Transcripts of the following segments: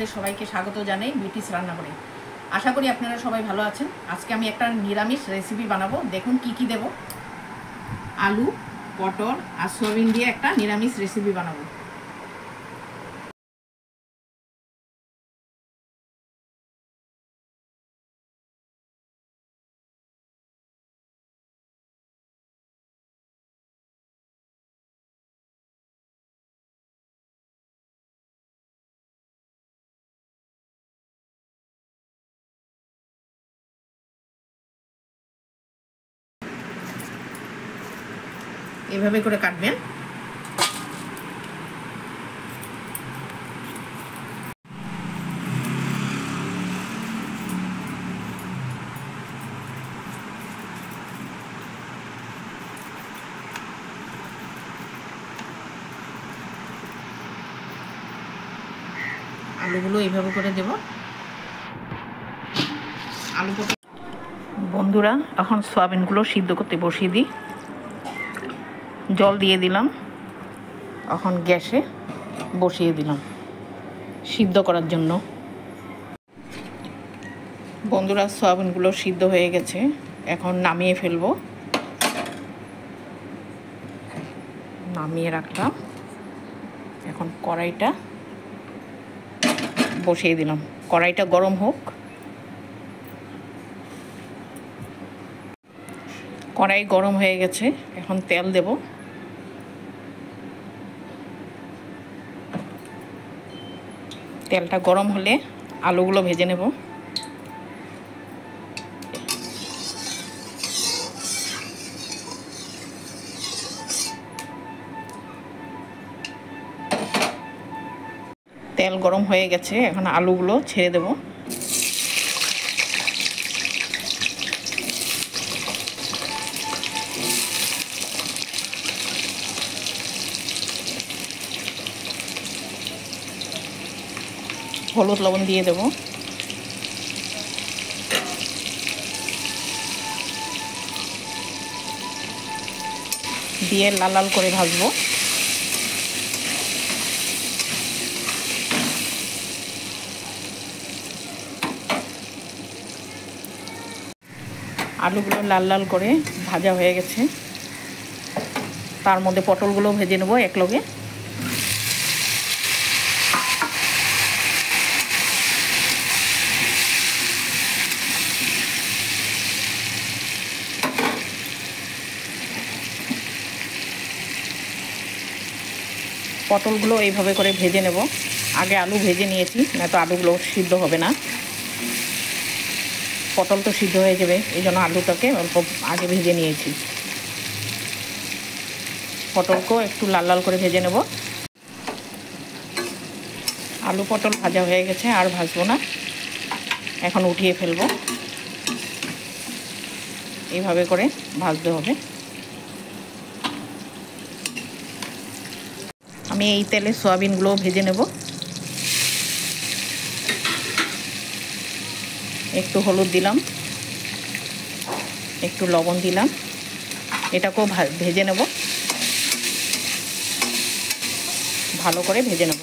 আপনাদের সবাইকে স্বাগত জানাই বিউটিস রান্নাঘরে। আশা করি আপনারা সবাই ভালো আছেন। আজকে আমি একটা নিরামিষ রেসিপি বানাবো। দেখুন কি কি দেব। আলু, পটল আর সয়াবিন দিয়ে একটা নিরামিষ রেসিপি বানাবো। এভাবে করে কাটবেন। আলুগুলো এইভাবে করে দেব। আলু বন্ধুরা, এখন সয়াবিনগুলো সিদ্ধ করতে বসিয়ে দিই। জল দিয়ে দিলাম, এখন গ্যাসে বসিয়ে দিলাম সিদ্ধ করার জন্য। বন্ধুরা, সয়াবিনগুলো সিদ্ধ হয়ে গেছে, এখন নামিয়ে ফেলবো। নামিয়ে রাখলাম, এখন কড়াইটা বসিয়ে দিলাম। কড়াইটা গরম হোক। কড়াই গরম হয়ে গেছে, এখন তেল দেব। তেলটা গরম হলে আলুগুলো ভেজে নেব। তেল গরম হয়ে গেছে, এখন আলুগুলো ছেড়ে দেব। হলুদ লবণ দিয়ে দেব। দিয়ে লাল লাল করে ভাজবো। আলুগুলো লাল লাল করে ভাজা হয়ে গেছে, তার মধ্যে পটলগুলো ভেজে নেব একলগে। পটলগুলো এইভাবে করে ভেজে নেব। আগে আলু ভেজে নিয়েছি, না তো আলুগুলো সিদ্ধ হবে না। পটল তো সিদ্ধ হয়ে যাবে, এই জন্য আলুটাকে অল্প আগে ভেজে নিয়েছি। পটলকেও একটু লাল লাল করে ভেজে নেব। আলু পটল ভাজা হয়ে গেছে, আর ভাজবো না, এখন উঠিয়ে ফেলবো। এইভাবে করে ভাজতে হবে। আমি এই তেলে সয়াবিনগুলো ভেজে নেব। একটু হলুদ দিলাম, একটু লবণ দিলাম, এটাকেও ভেজে নেব। ভালো করে ভেজে নেব।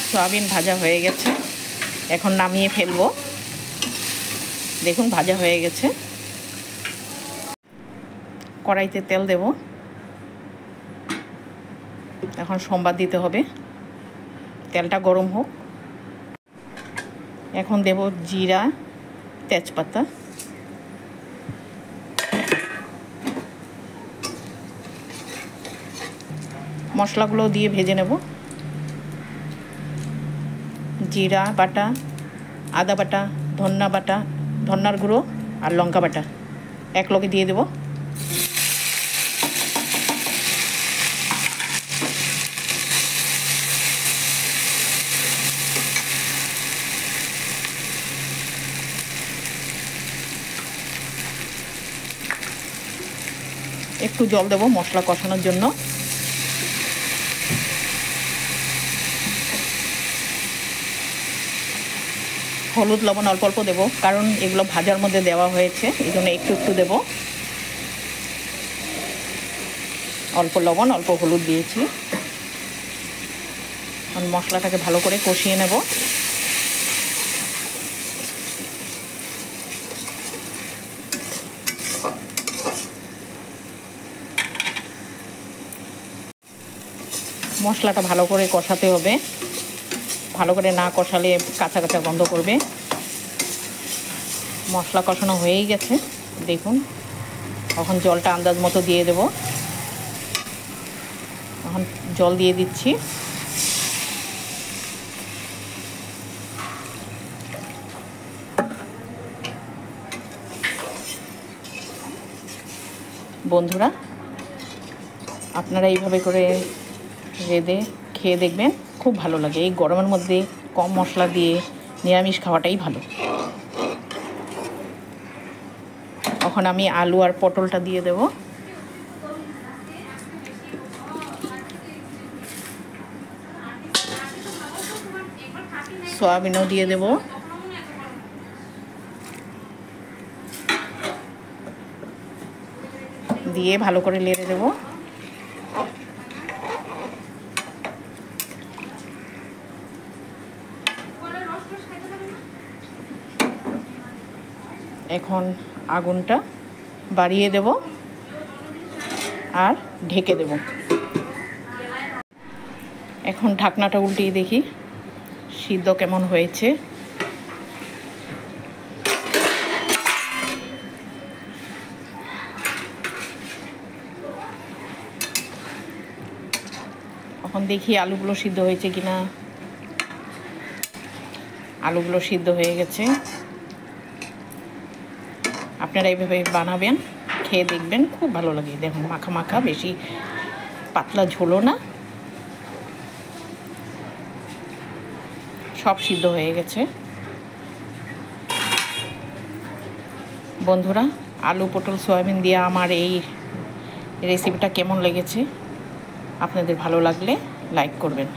সয়াবিন ভাজা হয়ে গেছে, এখন নামিয়ে ফেলবো। দেখুন ভাজা হয়ে গেছে। কড়াইতে তেল দেব। এখন সম্বাদ দিতে হবে। তেলটা গরম হোক। এখন দেব জিরা, তেজপাতা। মশলাগুলো দিয়ে ভেজে নেব। জিরা বাটা, আদা বাটা, ধন্না বাটা, ধন্নার গুঁড়ো আর লঙ্কা বাটা একলগে দিয়ে দেব। একটু জল দেব মশলা কষানোর জন্য। হলুদ লবণ অল্প অল্প দেবো, কারণ এগুলো ভাজার মধ্যে দেওয়া হয়েছে, এই জন্য একটু একটু দেবো। অল্প লবণ, অল্প হলুদ দিয়েছি। মশলাটাকে ভালো করে কষিয়ে নেব। মশলাটা ভালো করে কষাতে হবে, ভালো করে না কষালে কাঁচা কাঁচা গন্ধ করবে। মশলা কষানো হয়েই গেছে, দেখুন। এখন জলটা আন্দাজ মতো দিয়ে দেব। এখন জল দিয়ে দিচ্ছি। বন্ধুরা, আপনারা এইভাবে করে রেঁধে খেয়ে দেখবেন, খুব ভালো লাগে। এই গরমের মধ্যে কম মশলা দিয়ে নিরামিষ খাওয়াটাই ভালো। এখন আমি আলু আর পটলটা দিয়ে দেব। সয়াবিনও দিয়ে দেব। দিয়ে ভালো করে নেড়ে দেব। এখন আগুনটা বাড়িয়ে দেব আর ঢেকে দেব। এখন ঢাকনাটা উল্টিয়ে দেখি সিদ্ধ কেমন হয়েছে। এখন দেখি আলুগুলো সিদ্ধ হয়েছে কিনা। আলুগুলো সিদ্ধ হয়ে গেছে। আপনারা এইভাবে বানাবেন, খেয়ে দেখবেন, খুব ভালো লাগে। দেখুন মাখা মাখা, বেশি পাতলা ঝোলও না, সব সিদ্ধ হয়ে গেছে। বন্ধুরা, আলু পটল সয়াবিন দিয়ে আমার এই রেসিপিটা কেমন লেগেছে? আপনাদের ভালো লাগলে লাইক করবেন।